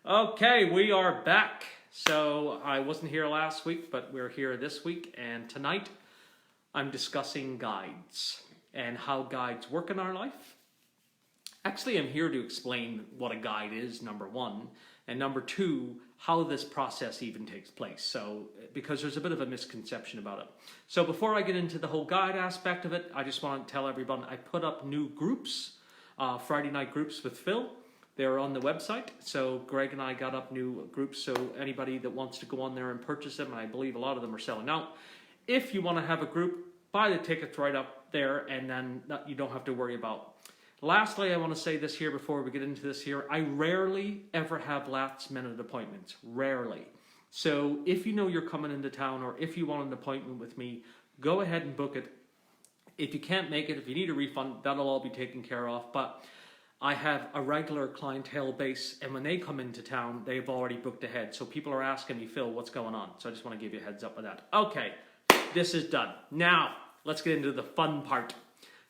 Okay, we are back. So I wasn't here last week, but we're here this week. And tonight I'm discussing guides and how guides work in our life. Actually, I'm here to explain what a guide is, number one. And number two, how this process even takes place. So, because there's a bit of a misconception about it. So before I get into the whole guide aspect of it, I just want to tell everyone I put up new groups, Friday night groups with Phil. They're on the website. So Greg and I got up new groups. So anybody that wants to go on there and purchase them, and I believe a lot of them are selling out. If you want to have a group, buy the tickets right up there, and then you don't have to worry about. Lastly, I want to say this here before we get into this here. I rarely ever have last minute appointments. Rarely. So if you know you're coming into town or if you want an appointment with me, go ahead and book it. If you can't make it, if you need a refund, that'll all be taken care of. But I have a regular clientele base, and when they come into town, they've already booked ahead. So people are asking me, Phil, what's going on? So I just want to give you a heads up with that. Okay, this is done. Now, let's get into the fun part.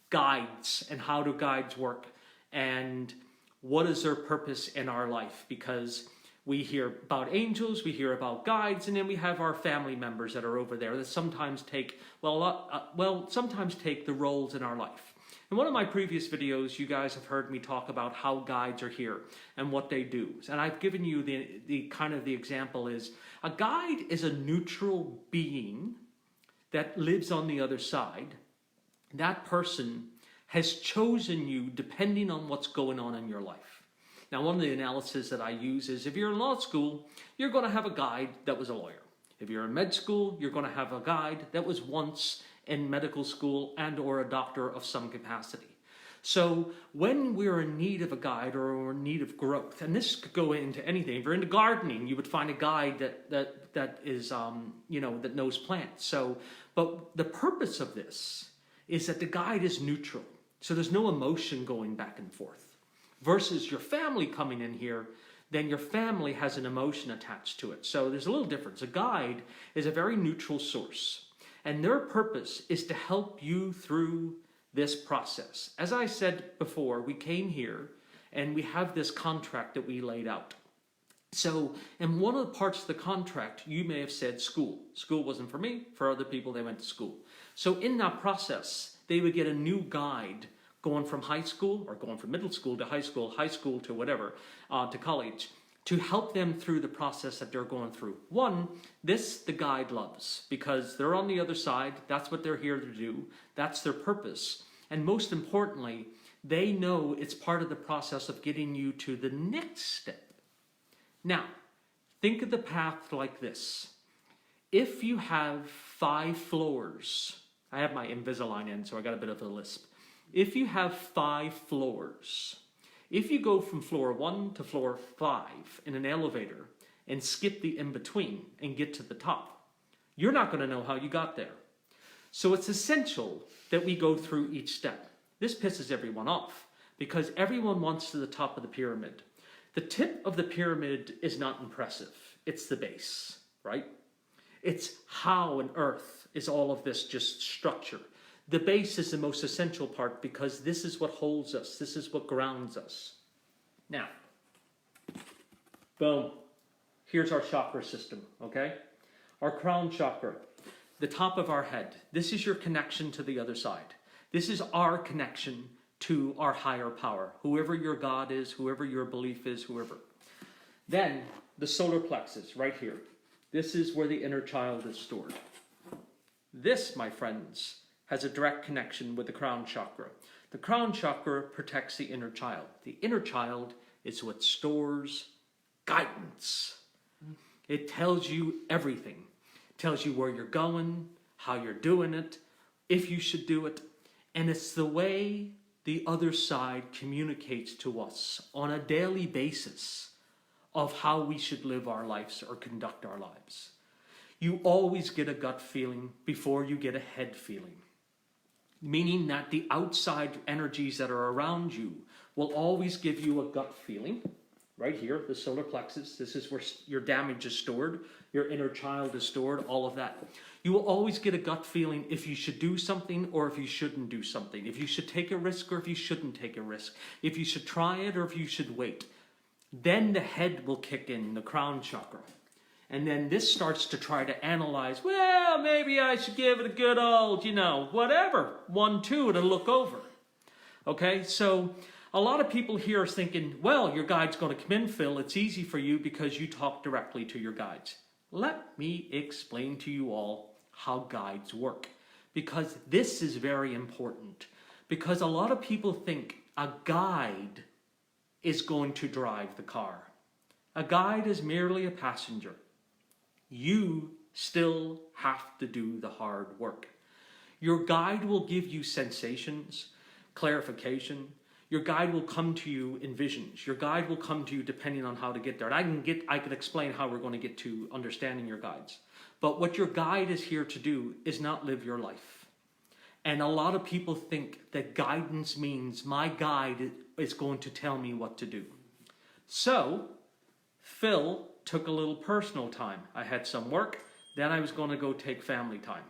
Guides and how do guides work and what is their purpose in our life, because we hear about angels, we hear about guides, and then we have our family members that are over there that sometimes take sometimes take the roles in our life. In one of my previous videos, you guys have heard me talk about how guides are here and what they do, and I've given you the kind of the example is a guide is a neutral being that lives on the other side. That person has chosen you depending on what's going on in your life. Now, one of the analysis that I use is if you're in law school, you're going to have a guide that was a lawyer. If you're in med school, you're going to have a guide that was once in medical school and or a doctor of some capacity. So when we're in need of a guide or we're in need of growth, and this could go into anything. If you're into gardening, you would find a guide that is that knows plants. So, but the purpose of this is that the guide is neutral. So there's no emotion going back and forth. Versus your family coming in here, then your family has an emotion attached to it. So there's a little difference. A guide is a very neutral source. And their purpose is to help you through this process. As I said before, we came here and we have this contract that we laid out. So in one of the parts of the contract, you may have said school. School wasn't for me. For other people, they went to school. So in that process, they would get a new guide going from high school or going from middle school to high school to whatever, to college, to help them through the process that they're going through. One, this the guide loves because they're on the other side. That's what they're here to do. That's their purpose. And most importantly, they know it's part of the process of getting you to the next step. Now, think of the path like this. If you have 5 floors, I have my Invisalign in, so I got a bit of a lisp. If you have 5 floors, if you go from floor 1 to floor 5 in an elevator and skip the in-between and get to the top, you're not going to know how you got there. So it's essential that we go through each step. This pisses everyone off because everyone wants to the top of the pyramid. The tip of the pyramid is not impressive. It's the base, right? It's how on earth is all of this just structure. The base is the most essential part because this is what holds us. This is what grounds us. Now, boom. Here's our chakra system, okay? Our crown chakra, the top of our head. This is your connection to the other side. This is our connection to our higher power. Whoever your God is, whoever your belief is, whoever. Then, the solar plexus, right here. This is where the inner child is stored. This, my friends, has a direct connection with the crown chakra. The crown chakra protects the inner child. The inner child is what stores guidance. It tells you everything. It tells you where you're going, how you're doing it, if you should do it. And it's the way the other side communicates to us on a daily basis of how we should live our lives or conduct our lives. You always get a gut feeling before you get a head feeling. Meaning that the outside energies that are around you will always give you a gut feeling. Right here, the solar plexus, this is where your damage is stored, your inner child is stored, all of that. You will always get a gut feeling if you should do something or if you shouldn't do something. If you should take a risk or if you shouldn't take a risk. If you should try it or if you should wait. Then the head will kick in, the crown chakra. And then this starts to try to analyze, well, maybe I should give it a good old, whatever. 1, 2 to look over. Okay, so a lot of people here are thinking, well, your guide's going to come in, Phil. It's easy for you because you talk directly to your guides. Let me explain to you all how guides work, because this is very important. Because a lot of people think a guide is going to drive the car. A guide is merely a passenger. You still have to do the hard work. Your guide will give you sensations, clarification. Your guide will come to you in visions. Your guide will come to you depending on how to get there. And I can explain how we're going to get to understanding your guides. But what your guide is here to do is not live your life. And a lot of people think that guidance means my guide is going to tell me what to do. So, Phil took a little personal time. I had some work, then I was going to go take family time.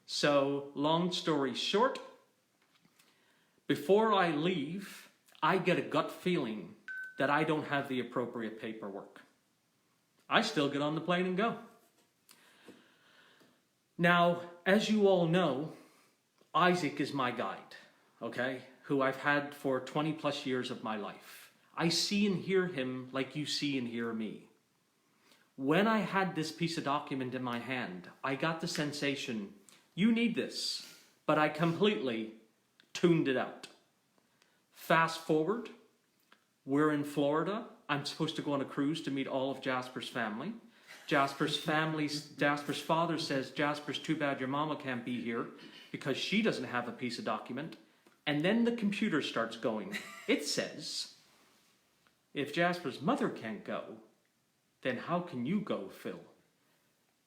So, long story short, before I leave, I get a gut feeling that I don't have the appropriate paperwork. I still get on the plane and go. Now, as you all know, Isaac is my guide, okay, who I've had for 20 plus years of my life. I see and hear him like you see and hear me. When I had this piece of document in my hand, I got the sensation, you need this, but I completely tuned it out. Fast forward, we're in Florida. I'm supposed to go on a cruise to meet all of Jasper's family. Jasper's father says, Jasper's too bad your mama can't be here because she doesn't have a piece of document. And then the computer starts going. It says, if Jasper's mother can't go, then how can you go, Phil?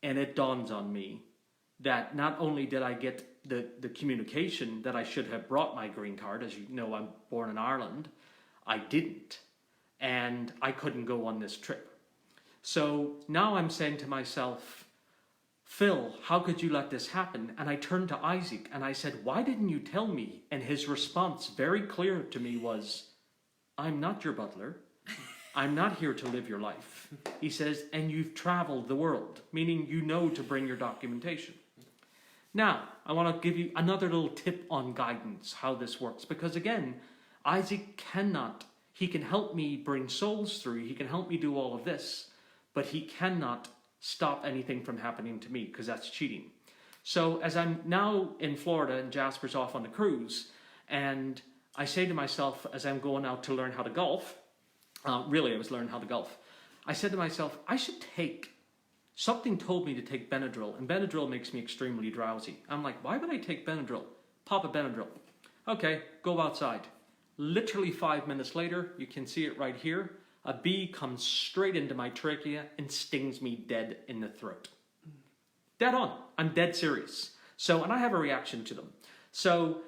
And it dawns on me that not only did I get the communication that I should have brought my green card, as you know, I'm born in Ireland, I didn't. And I couldn't go on this trip. So now I'm saying to myself, Phil, how could you let this happen? And I turned to Isaac and I said, why didn't you tell me? And his response, very clear to me, was, I'm not your butler. I'm not here to live your life. He says, and you've traveled the world, meaning you know to bring your documentation. Now, I want to give you another little tip on guidance, how this works. Because again, Isaac he can help me bring souls through. He can help me do all of this. But he cannot stop anything from happening to me, because that's cheating. So as I'm now in Florida and Jasper's off on the cruise, and I say to myself as I'm going out to learn how to golf, really I was learning how to golf, I said to myself, I should something told me to take Benadryl, and Benadryl makes me extremely drowsy. I'm like, why would I take Benadryl? Pop a Benadryl. Okay, go outside. Literally 5 minutes later, you can see it right here, a bee comes straight into my trachea and stings me dead in the throat. Dead on. I'm dead serious. So, and I have a reaction to them. So,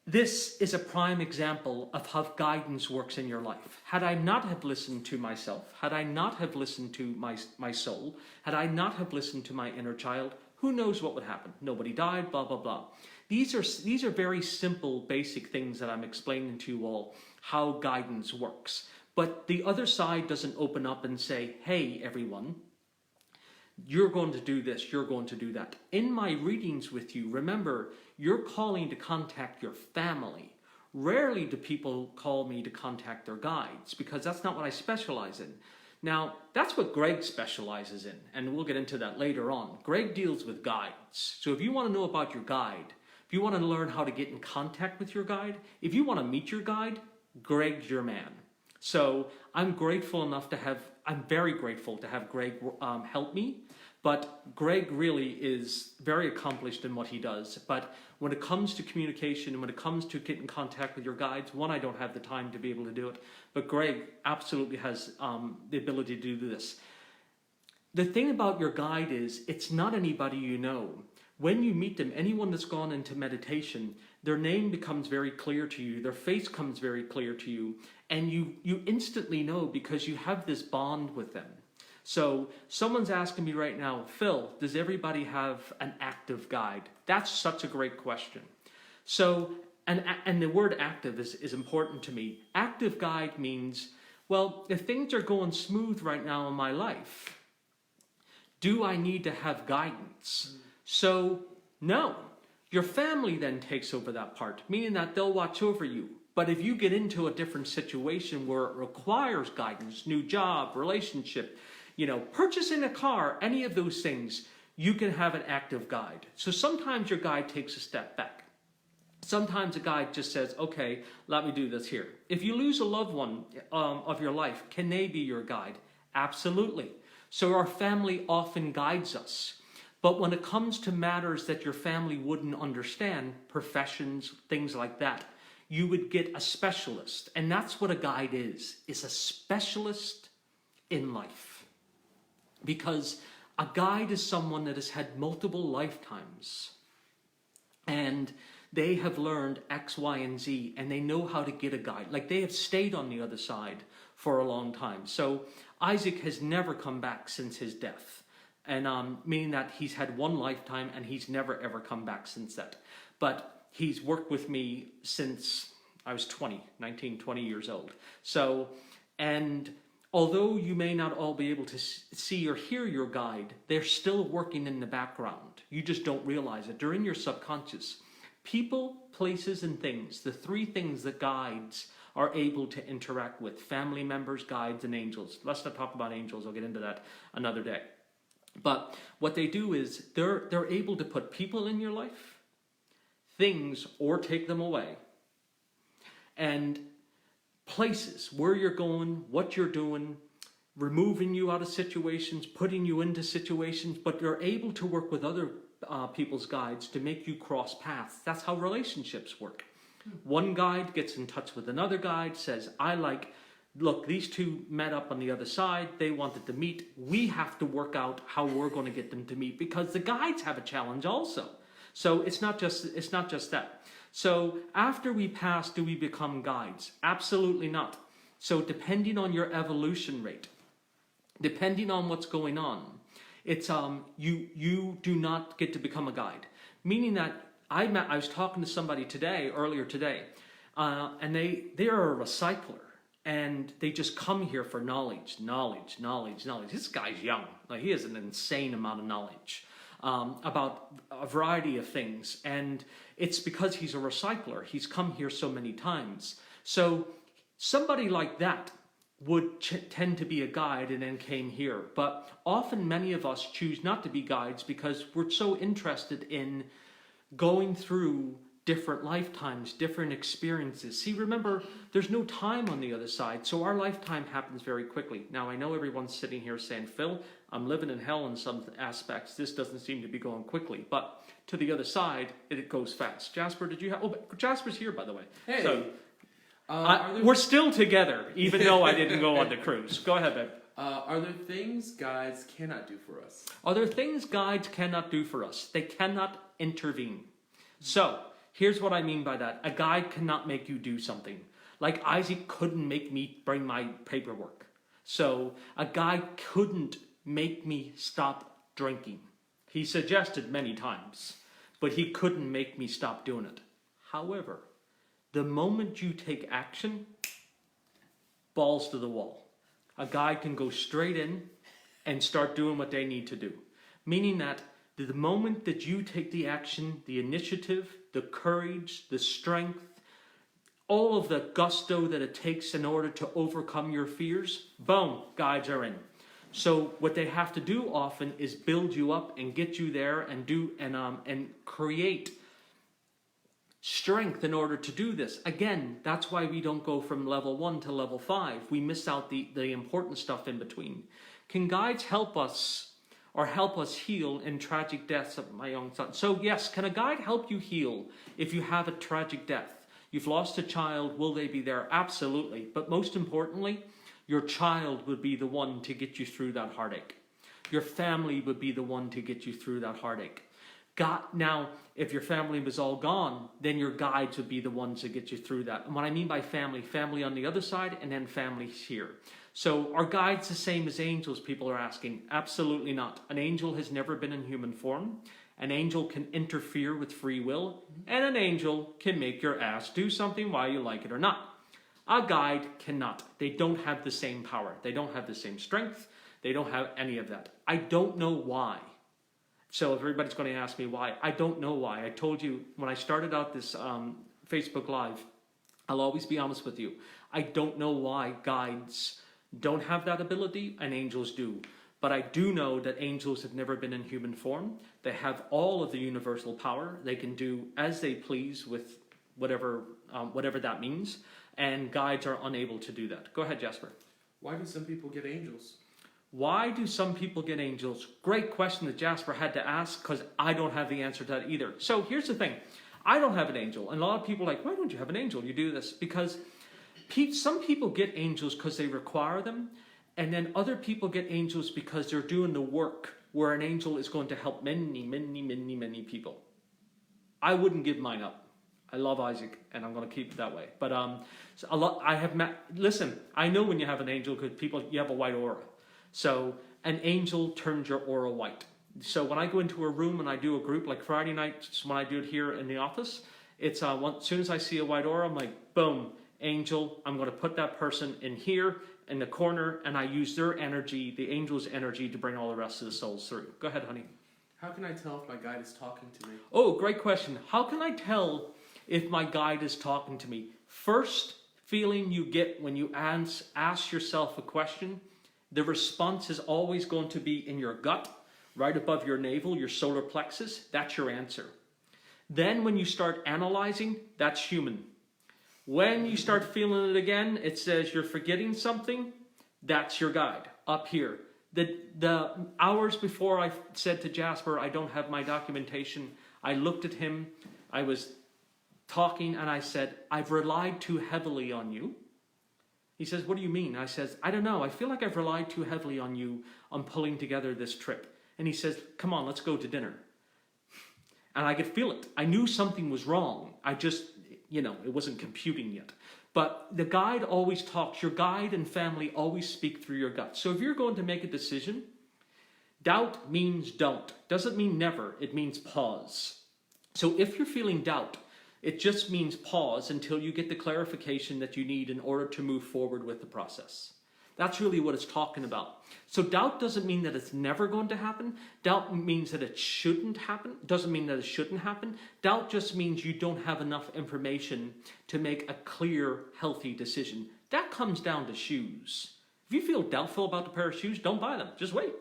this is a prime example of how guidance works in your life. Had I not have listened to myself, had I not have listened to my soul, had I not have listened to my inner child, who knows what would happen? Nobody died, blah, blah, blah. These are very simple, basic things that I'm explaining to you all, how guidance works. But the other side doesn't open up and say, hey, everyone, you're going to do this, you're going to do that. In my readings with you, remember, you're calling to contact your family. Rarely do people call me to contact their guides, because that's not what I specialize in. Now, that's what Greg specializes in, and we'll get into that later on. Greg deals with guides. So if you want to know about your guide, if you want to learn how to get in contact with your guide, if you want to meet your guide, Greg's your man. So I'm very grateful to have Greg help me, but Greg really is very accomplished in what he does. But when it comes to communication and when it comes to getting in contact with your guides, one, I don't have the time to be able to do it, but Greg absolutely has the ability to do this. The thing about your guide is, it's not anybody you know. When you meet them, anyone that's gone into meditation, their name becomes very clear to you, their face comes very clear to you, and you instantly know because you have this bond with them. So someone's asking me right now, Phil, does everybody have an active guide? That's such a great question. So, and the word active is important to me. Active guide means Well, if things are going smooth right now in my life, do I need to have guidance? So, no. Your family then takes over that part, meaning that they'll watch over you. But if you get into a different situation where it requires guidance, new job, relationship, purchasing a car, any of those things, you can have an active guide. So sometimes your guide takes a step back. Sometimes a guide just says, okay, let me do this here. If you lose a loved one of your life, can they be your guide? Absolutely. So our family often guides us. But when it comes to matters that your family wouldn't understand, professions, things like that, you would get a specialist. And that's what a guide is a specialist in life. Because a guide is someone that has had multiple lifetimes. And they have learned X, Y, and Z, and they know how to get a guide. Like they have stayed on the other side for a long time. So Isaac has never come back since his death. And meaning that he's had one lifetime and he's never ever come back since that. But he's worked with me since I was 20 years old. So, and although you may not all be able to see or hear your guide, they're still working in the background. You just don't realize it. They're in your subconscious. People, places, and things, the three things that guides are able to interact with: family members, guides, and angels. Let's not talk about angels. I'll get into that another day. But what they do is they're able to put people in your life, things, or take them away, and places, where you're going, what you're doing, removing you out of situations, putting you into situations, but they're able to work with other people's guides to make you cross paths. That's how relationships work. One guide gets in touch with another guide, says, look, these two met up on the other side. They wanted to meet. We have to work out how we're going to get them to meet, because the guides have a challenge also. So it's not just that. So after we pass, do we become guides? Absolutely not. So depending on your evolution rate, depending on what's going on, it's you do not get to become a guide. Meaning that I was talking to somebody earlier today, and they are a recycler. And they just come here for knowledge. This guy's young. Like, he has an insane amount of knowledge about a variety of things. And it's because he's a recycler. He's come here so many times. So somebody like that would tend to be a guide and then came here. But often many of us choose not to be guides because we're so interested in going through different lifetimes, different experiences. See, remember, there's no time on the other side, so our lifetime happens very quickly. Now, I know everyone's sitting here saying, Phil, I'm living in hell in some aspects. This doesn't seem to be going quickly. But to the other side, it goes fast. Jasper, did you have... Oh, Jasper's here, by the way. Hey. So, we're still together, even though I didn't go on the cruise. Go ahead, babe. Are there things guides cannot do for us? Are there things guides cannot do for us? They cannot intervene. So, here's what I mean by that. A guide cannot make you do something. Like Isaac couldn't make me bring my paperwork. So a guide couldn't make me stop drinking. He suggested many times, but he couldn't make me stop doing it. However, the moment you take action, balls to the wall. A guide can go straight in and start doing what they need to do. Meaning that the moment that you take the action, the initiative, the courage, the strength, all of the gusto that it takes in order to overcome your fears, boom, guides are in. So what they have to do often is build you up and get you there and create strength in order to do this. Again, that's why we don't go from level 1 to level 5. We miss out the important stuff in between. Can guides help us or help us heal in tragic deaths of my own son? So yes, can a guide help you heal if you have a tragic death? You've lost a child, will they be there? Absolutely. But most importantly, your child would be the one to get you through that heartache. Your family would be the one to get you through that heartache. Now, if your family was all gone, then your guides would be the ones to get you through that. And what I mean by family, family on the other side, and then families here. So are guides the same as angels, people are asking? Absolutely not. An angel has never been in human form. An angel can interfere with free will, and an angel can make your ass do something whether you like it or not. A guide cannot. They don't have the same power. They don't have the same strength. They don't have any of that. I don't know why. So if everybody's going to ask me why, I don't know why. I told you when I started out this Facebook Live, I'll always be honest with you. I don't know why guides don't have that ability and angels do. But I do know that angels have never been in human form. They have all of the universal power. They can do as they please with whatever that means. And guides are unable to do that. Go ahead, Jasper. Why do some people get angels? Why do some people get angels? Great question that Jasper had to ask, because I don't have the answer to that either. So here's the thing. I don't have an angel. And a lot of people are like, why don't you have an angel? You do this. Because some people get angels because they require them. And then other people get angels because they're doing the work where an angel is going to help many, many, many, many people. I wouldn't give mine up. I love Isaac, and I'm going to keep it that way. But so a lot. Listen, I know when you have an angel because you have a white aura. So an angel turns your aura white. So when I go into a room and I do a group, like Friday nights when I do it here in the office, it's as soon as I see a white aura, I'm like, boom, angel. I'm going to put that person in here in the corner, and I use their energy, the angel's energy, to bring all the rest of the souls through. Go ahead, honey. How can I tell if my guide is talking to me? Oh, great question. How can I tell if my guide is talking to me? First feeling you get when you ask yourself a question, the response is always going to be in your gut, right above your navel, your solar plexus. That's your answer. Then when you start analyzing, that's human. When you start feeling it again, it says you're forgetting something. That's your guide up here. The hours before I said to Jasper, I don't have my documentation, I looked at him, I was talking, and I said, I've relied too heavily on you. He says, what do you mean? I says, I don't know. I feel like I've relied too heavily on you on pulling together this trip. And he says, come on, let's go to dinner. And I could feel it. I knew something was wrong. I just, it wasn't computing yet. But the guide always talks. Your guide and family always speak through your gut. So if you're going to make a decision, doubt means don't. Doesn't mean never. It means pause. So if you're feeling doubt, it just means pause until you get the clarification that you need in order to move forward with the process. That's really what it's talking about. So doubt doesn't mean that it's never going to happen. Doubt means that it shouldn't happen. Doesn't mean that it shouldn't happen. Doubt just means you don't have enough information to make a clear, healthy decision. That comes down to shoes. If you feel doubtful about the pair of shoes, don't buy them. Just wait.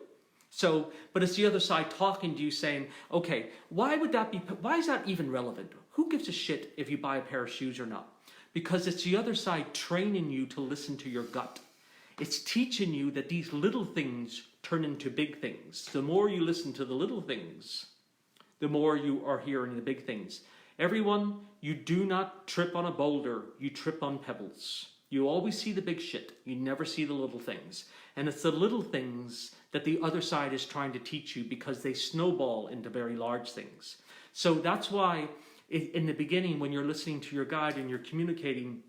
So, but it's the other side talking to you saying, okay, why is that even relevant? Who gives a shit if you buy a pair of shoes or not? Because it's the other side training you to listen to your gut. It's teaching you that these little things turn into big things. The more you listen to the little things, the more you are hearing the big things. Everyone, you do not trip on a boulder, you trip on pebbles. You always see the big shit. You never see the little things. And it's the little things that the other side is trying to teach you because they snowball into very large things. So that's why in the beginning, when you're listening to your guide and you're communicating,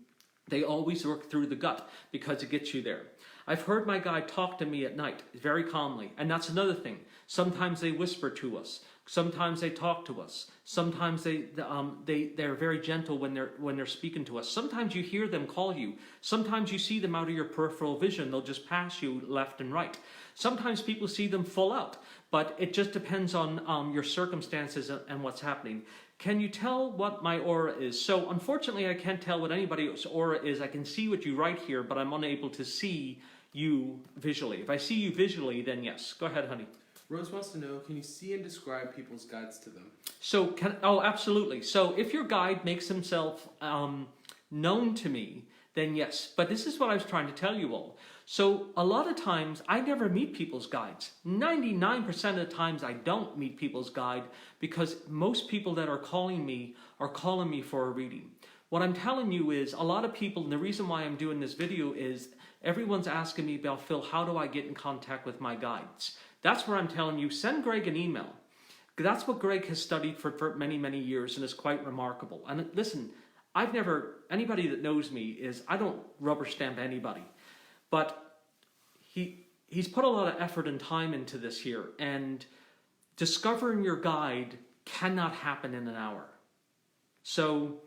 they always work through the gut because it gets you there. I've heard my guide talk to me at night very calmly. And that's another thing. Sometimes they whisper to us. Sometimes they talk to us. Sometimes they're very gentle when they're speaking to us. Sometimes you hear them call you. Sometimes you see them out of your peripheral vision. They'll just pass you left and right. Sometimes people see them full out. But it just depends on your circumstances and what's happening. Can you tell what my aura is? So unfortunately, I can't tell what anybody's aura is. I can see what you write here, but I'm unable to see you visually. If I see you visually, then yes. Go ahead, honey. Rose wants to know, can you see and describe people's guides to them? So, absolutely. So if your guide makes himself known to me, then yes. But this is what I was trying to tell you all. So a lot of times, I never meet people's guides. 99% of the times, I don't meet people's guide because most people that are calling me for a reading. What I'm telling you is a lot of people, and the reason why I'm doing this video is everyone's asking me about, Phil, how do I get in contact with my guides? That's where I'm telling you, send Greg an email. That's what Greg has studied for many, many years and is quite remarkable. And listen, anybody that knows me is, I don't rubber stamp anybody. But he's put a lot of effort and time into this here. And discovering your guide cannot happen in an hour. So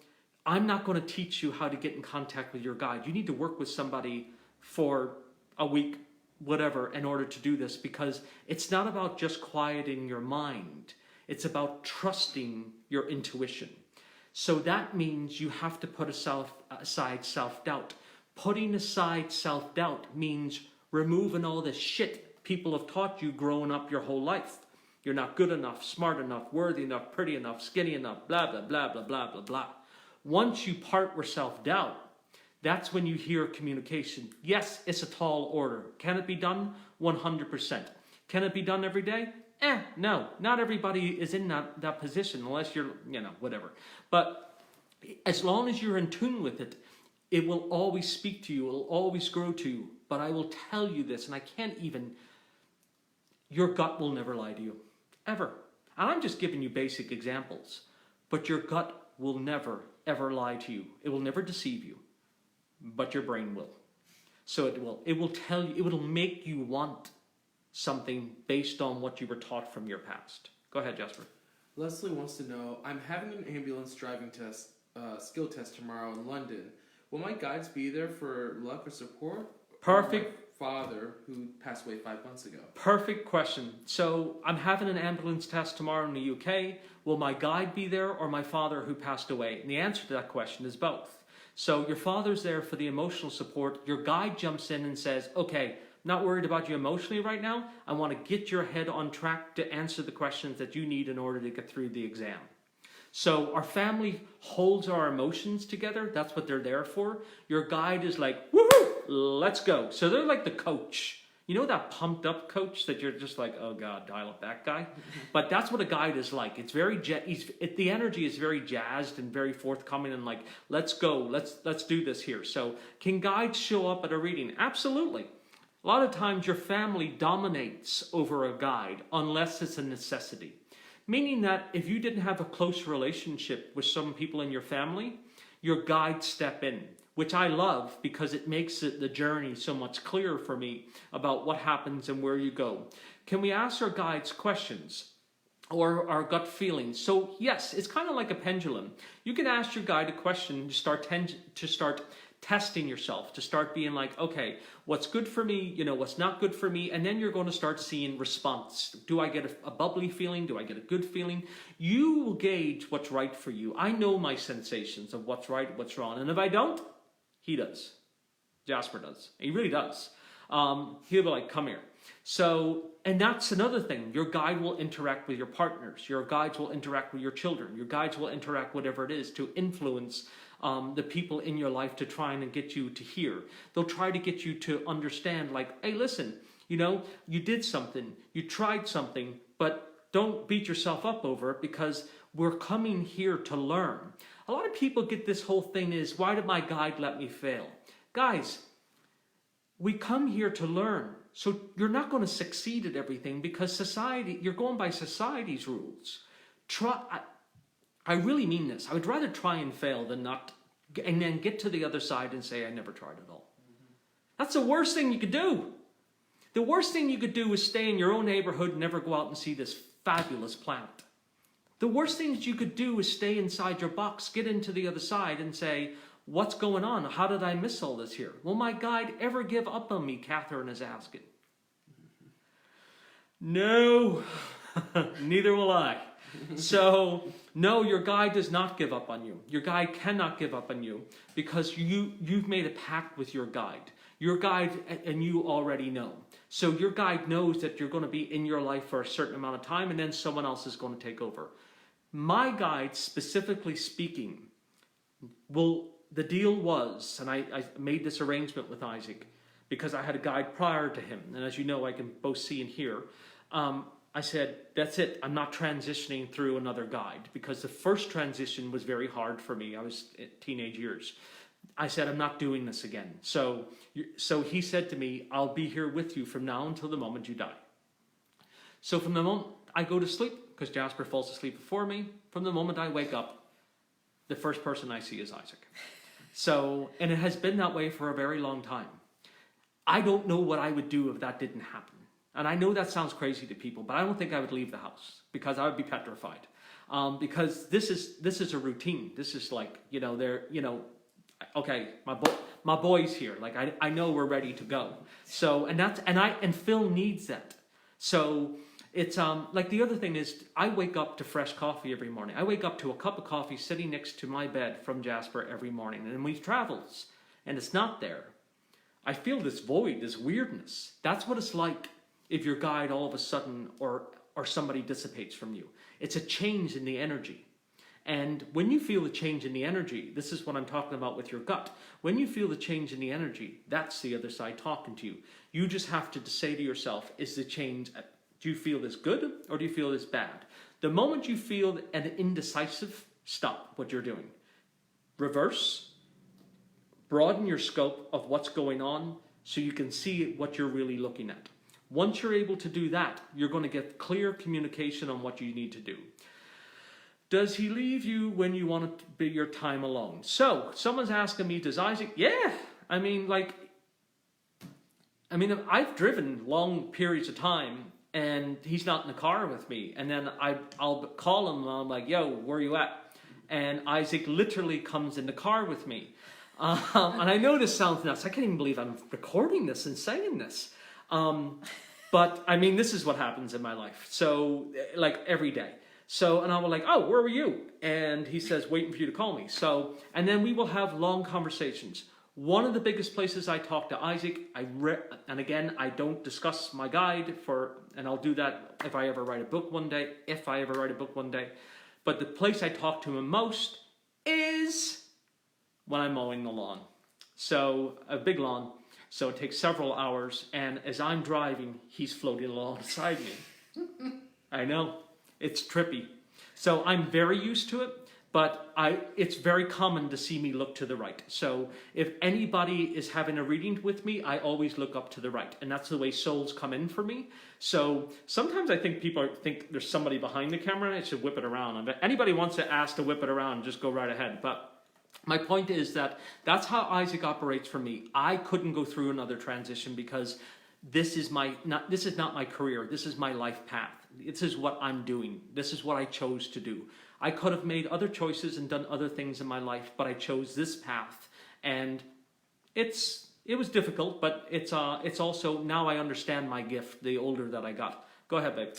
I'm not going to teach you how to get in contact with your guide. You need to work with somebody for a week, whatever, in order to do this, because it's not about just quieting your mind. It's about trusting your intuition. So that means you have to put aside self-doubt. Putting aside self-doubt means removing all the shit people have taught you growing up your whole life. You're not good enough, smart enough, worthy enough, pretty enough, skinny enough, blah, blah, blah, blah, blah, blah, blah. Once you part with self-doubt, that's when you hear communication. Yes, it's a tall order. Can it be done? 100%. Can it be done every day? No. Not everybody is in that position unless you're, whatever. But as long as you're in tune with it, it will always speak to you. It will always grow to you. But I will tell you this, and I can't even, your gut will never lie to you. Ever. And I'm just giving you basic examples. But your gut will never, ever lie to you. It will never deceive you. But your brain will. So it will. It will tell you, it will make you want something based on what you were taught from your past. Go ahead, Jasper. Leslie wants to know, I'm having an ambulance driving test, skill test tomorrow in London. Will my guides be there for luck or support? Perfect. Or my father, who passed away 5 months ago. Perfect question. So I'm having an ambulance test tomorrow in the UK. Will my guide be there or my father who passed away? And the answer to that question is both. So your father's there for the emotional support. Your guide jumps in and says, okay, not worried about you emotionally right now. I want to get your head on track to answer the questions that you need in order to get through the exam. So our family holds our emotions together. That's what they're there for. Your guide is like, woohoo, let's go. So they're like the coach. You know that pumped up coach that you're just like, oh God, dial up that guy? But that's what a guide is like. It's very, the energy is very jazzed and very forthcoming and like, let's go, let's do this here. So can guides show up at a reading? Absolutely. A lot of times your family dominates over a guide unless it's a necessity. Meaning that if you didn't have a close relationship with some people in your family, your guides step in, which I love because it makes the journey so much clearer for me about what happens and where you go. Can we ask our guides questions or our gut feelings? So yes, it's kind of like a pendulum. You can ask your guide a question to start testing yourself, to start being like, okay, what's good for me, what's not good for me, and then you're going to start seeing response. Do I get a bubbly feeling? Do I get a good feeling? You will gauge what's right for you. I know my sensations of what's right, what's wrong, and if I don't, he does. Jasper does. He really does. He'll be like, come here. So, and that's another thing. Your guide will interact with your partners. Your guides will interact with your children. Your guides will interact whatever it is to influence the people in your life to try and get you to hear. They'll try to get you to understand like, hey, listen, you did something, you tried something, but don't beat yourself up over it because we're coming here to learn. A lot of people get this whole thing is, why did my guide let me fail? Guys, we come here to learn. So you're not going to succeed at everything because you're going by society's rules. I really mean this. I would rather try and fail than not, and then get to the other side and say, I never tried at all. That's the worst thing you could do. The worst thing you could do is stay in your own neighborhood and never go out and see this fabulous planet. The worst thing that you could do is stay inside your box, get into the other side and say, what's going on? How did I miss all this here? Will my guide ever give up on me? Catherine is asking. No, neither will I. So, no, your guide does not give up on you. Your guide cannot give up on you because you've made a pact with your guide. Your guide, and you already know. So your guide knows that you're going to be in your life for a certain amount of time and then someone else is going to take over. My guide, specifically speaking, the deal was, and I made this arrangement with Isaac because I had a guide prior to him. And as you know, I can both see and hear. I said, that's it. I'm not transitioning through another guide because the first transition was very hard for me. I was in teenage years. I said, I'm not doing this again. So he said to me, I'll be here with you from now until the moment you die. So from the moment I go to sleep, because Jasper falls asleep before me, from the moment I wake up, the first person I see is Isaac. So, and it has been that way for a very long time. I don't know what I would do if that didn't happen. And I know that sounds crazy to people, but I don't think I would leave the house because I would be petrified. because this is a routine. This is like, okay, my boy's here. Like I know we're ready to go. So and Phil needs that. So it's like the other thing is I wake up to fresh coffee every morning. I wake up to a cup of coffee sitting next to my bed from Jasper every morning. And when he travels and it's not there, I feel this void, this weirdness. That's what it's like if your guide all of a sudden or somebody dissipates from you. It's a change in the energy. And when you feel the change in the energy, this is what I'm talking about with your gut. When you feel the change in the energy, that's the other side talking to you. You just have to say to yourself, is the change, do you feel this good or do you feel this bad? The moment you feel an indecisive, stop what you're doing. Reverse, broaden your scope of what's going on so you can see what you're really looking at. Once you're able to do that, you're going to get clear communication on what you need to do. Does he leave you when you want to be your time alone? So, someone's asking me, does Isaac? Yeah. I've driven long periods of time and he's not in the car with me. And then I'll call him and I'm like, yo, where are you at? And Isaac literally comes in the car with me. And I know this sounds nuts. I can't even believe I'm recording this and saying this. But this is what happens in my life. So, like every day. So, and I was like, oh, where were you? And he says, waiting for you to call me. So, and then we will have long conversations. One of the biggest places I talk to Isaac, and again, I don't discuss my guide and I'll do that if I ever write a book one day, But the place I talk to him most is when I'm mowing the lawn. So, a big lawn. So it takes several hours. And as I'm driving, he's floating alongside me. I know. It's trippy. So I'm very used to it, but it's very common to see me look to the right. So if anybody is having a reading with me, I always look up to the right. And that's the way souls come in for me. So sometimes I think people think there's somebody behind the camera and I should whip it around. If anybody wants to ask to whip it around, just go right ahead. But my point is that's how Isaac operates for me. I couldn't go through another transition because this is not my career. This is my life path. This is what I'm doing. This is what I chose to do. I could have made other choices and done other things in my life, but I chose this path. And it was difficult, but it's also, now I understand my gift the older that I got. Go ahead, babe.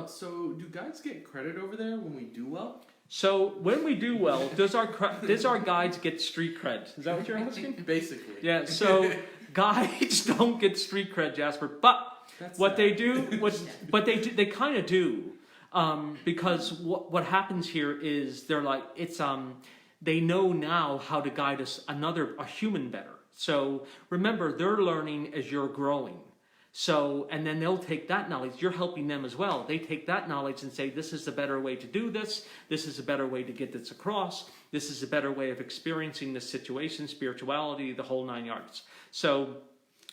So do guides get credit over there when we do well? So when we do well, does our guides get street cred? Is that what you're asking? Basically. Yeah, so guides don't get street cred, Jasper, but they kind of do, because what happens here is they know now how to guide a human better. So remember, they're learning as you're growing. So, and then they'll take that knowledge. You're helping them as well. They take that knowledge and say, this is a better way to do this. This is a better way to get this across. This is a better way of experiencing this situation, spirituality, the whole 9 yards. So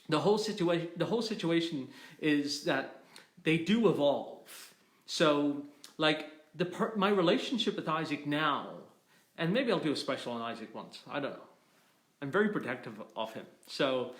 the whole situation is that they do evolve. So like my relationship with Isaac now, and maybe I'll do a special on Isaac once. I don't know. I'm very protective of him. So,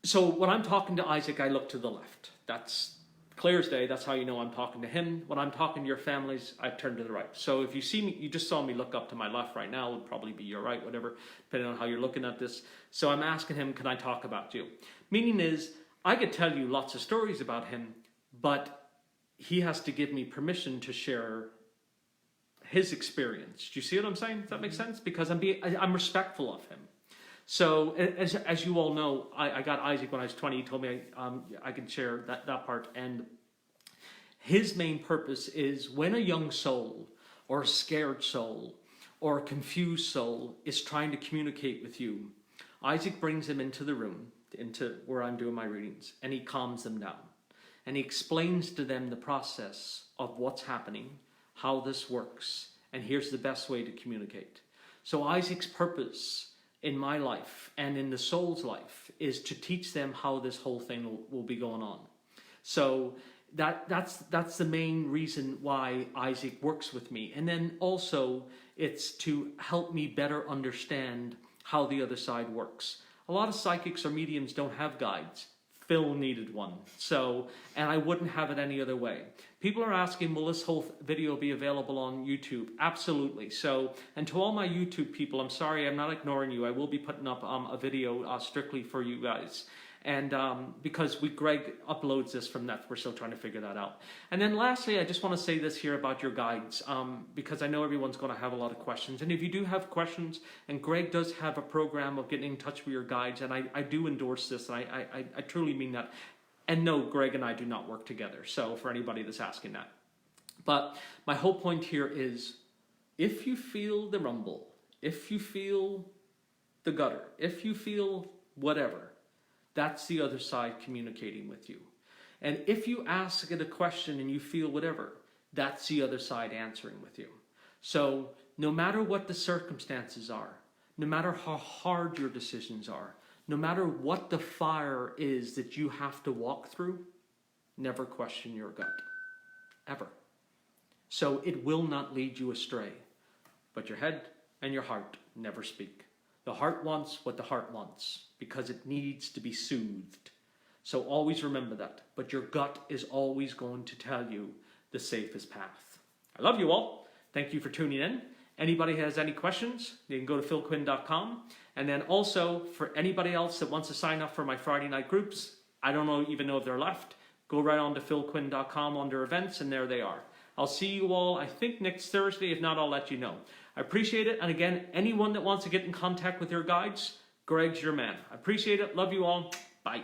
So when I'm talking to Isaac, I look to the left. That's clear as day. That's how you know I'm talking to him. When I'm talking to your families, I turn to the right. So if you see me, you just saw me look up to my left right now. It would probably be your right, whatever, depending on how you're looking at this. So I'm asking him, can I talk about you? Meaning is, I could tell you lots of stories about him, but he has to give me permission to share his experience. Do you see what I'm saying? Does that make sense? Because I'm respectful of him. So, as you all know, I got Isaac when I was 20. He told me I could share that part. And his main purpose is when a young soul, or a scared soul, or a confused soul is trying to communicate with you, Isaac brings them into the room, into where I'm doing my readings, and he calms them down. And he explains to them the process of what's happening, how this works, and here's the best way to communicate. So Isaac's purpose in my life and in the soul's life is to teach them how this whole thing will be going on. So that's the main reason why Isaac works with me. And then also it's to help me better understand how the other side works. A lot of psychics or mediums don't have guides. Phil needed one. So, and I wouldn't have it any other way. People are asking, will this whole video be available on YouTube? Absolutely. So, and to all my YouTube people, I'm sorry, I'm not ignoring you. I will be putting up a video strictly for you guys. And because Greg uploads this from that, we're still trying to figure that out. And then lastly, I just want to say this here about your guides, because I know everyone's going to have a lot of questions. And if you do have questions, and Greg does have a program of getting in touch with your guides, and I do endorse this, and I truly mean that. And no, Greg and I do not work together, so for anybody that's asking that. But my whole point here is, if you feel the rumble, if you feel the gutter, if you feel whatever, that's the other side communicating with you. And if you ask it a question and you feel whatever, that's the other side answering with you. So no matter what the circumstances are, no matter how hard your decisions are, no matter what the fire is that you have to walk through, never question your gut. Ever. So it will not lead you astray. But your head and your heart never speak. The heart wants what the heart wants because it needs to be soothed. So always remember that. But your gut is always going to tell you the safest path. I love you all. Thank you for tuning in. Anybody has any questions, you can go to philquinn.com. And then also, for anybody else that wants to sign up for my Friday night groups, I don't even know if they're left, go right on to philquinn.com under events, and there they are. I'll see you all, I think, next Thursday. If not, I'll let you know. I appreciate it. And again, anyone that wants to get in contact with your guides, Greg's your man. I appreciate it. Love you all. Bye.